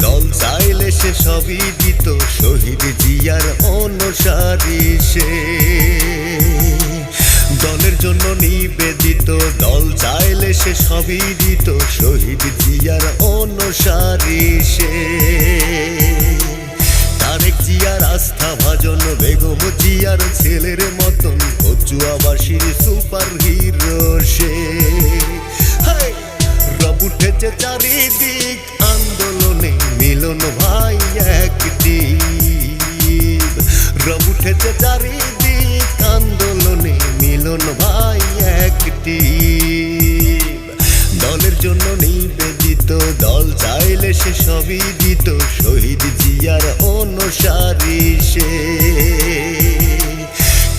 দল চাইলে সে সবই দিত, শহীদ জিয়ার অনুসারী সে। দলের জন্য নিবেদিত, দল চাইলে সে সবই দিত, শহীদ জিয়ার অনুসারী সে। তারেক জিয়ার আস্থা ভাজন, বেগম জিয়ার ছেলের মতন, কচুয়াবাসীর সুপার হিরো সে। রব উঠেছে চারিদিক, আন্দোলনে মিলন ভাই একটি। রব উঠেছে চারিদিক, আন্দোলনে মিলন ভাই একটি। দলের জন্য নিবেদিত, দল চাইলে সে সবই দিত, শহীদ জিয়ার অনুসারী সে।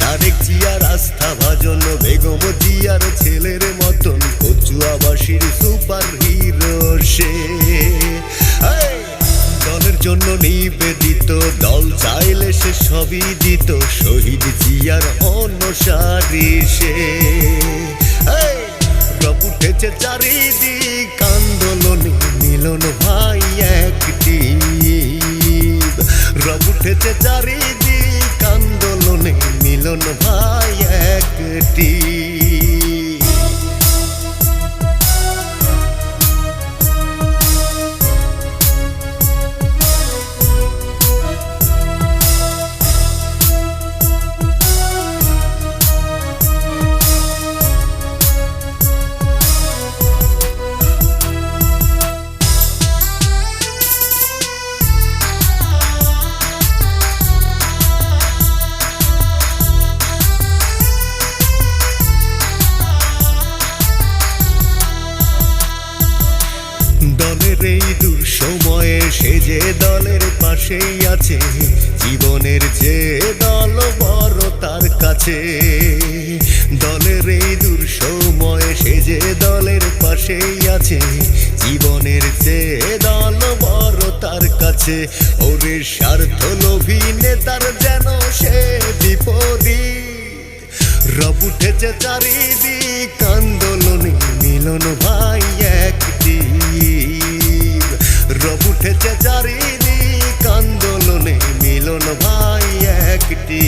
তারেক জিয়ার আস্থা ভাজন, বেগম জিয়ার ছেলের মতন, কচুয়াবাসীর সুপার হিরো সে। দলের জন্য নিবেদিত, দল চাইলে সে সবই দিত, শহীদ জিয়ার অনুসারী সে। রব উঠেছে চারিদিক, আন্দোলনে মিলন ভাই একটি। রব উঠেছে চারিদিক, আন্দোলনে মিলন ভাই একটি। দলের এই দুঃসময়ে সে যে দলের পাশেই আছে, জীবনের যে দল বড় তার কাছে। দলের এই দুঃসময়ে সে যে দলের পাশেই আছে, জীবনের যে দল বড় তার কাছে। ওরে স্বার্থ লোভী নেতার যেন সে বিপরীত। রব উঠেছে চারিদিক, আন্দোলনে মিলন ভাই একটি। রব উঠেছে চারিদিক, আন্দোলনে মিলন ভাই একটি।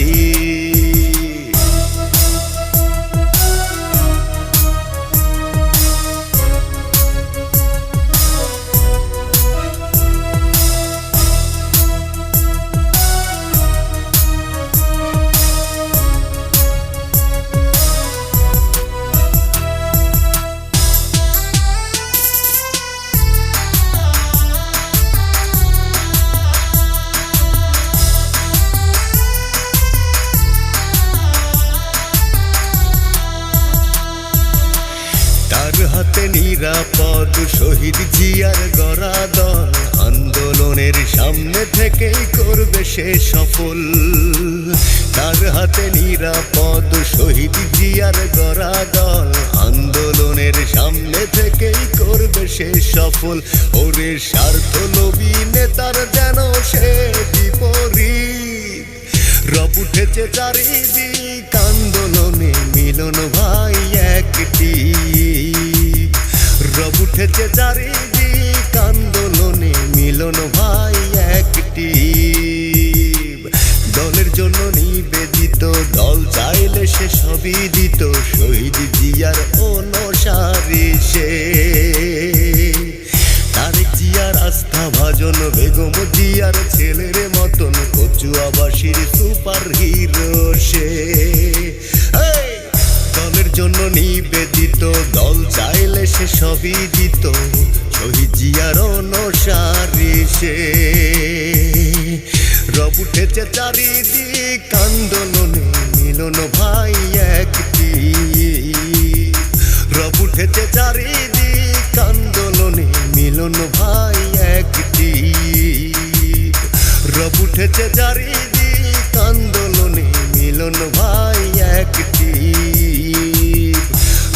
হাতে নিরাপদ, শহীদ জিয়ার গড়া দল, আন্দোলনের সামনে থেকেই করবে সে সফল। তার হাতে নিরাপদ, শহীদ জিয়ার গড়া দল, আন্দোলনের সামনে থেকেই করবে সে সফল। ওরে স্বার্থ লোভী নেতার যেন সে বিপরীত। রব উঠেছে চারিদিক, আন্দোলনে মিলন ভাই একটি। রব উঠেছে চারিদিক, আন্দোলনে মিলন ভাই একটি। দলের জন্য নিবেদিত, দল চাইলে সে সবই দিত, শহীদ জিয়ার অনুসারী সে। তারেক জিয়ার আস্থা ভাজন, বেগম জিয়ার ছেলের মতন, কচুয়াবাসীর সুপার হিরো সে। দলের জন্য নিবেদিত, দল চাইলে সে সবই দিত, শহীদ জিয়ার অনুসারী সে। রব উঠেছে চারিদিক, আন্দোলনে মিলন ভাই একটি। রব উঠেছে চারিদিক, আন্দোলনে মিলন ভাই একটি। রব উঠেছে চারিদিক, আন্দোলনে মিলন ভাই একটি।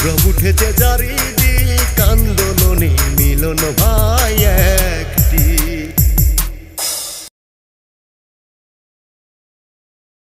রব উঠেছে চারিদিক, আন্দোলনে মিলন ভাই একটি।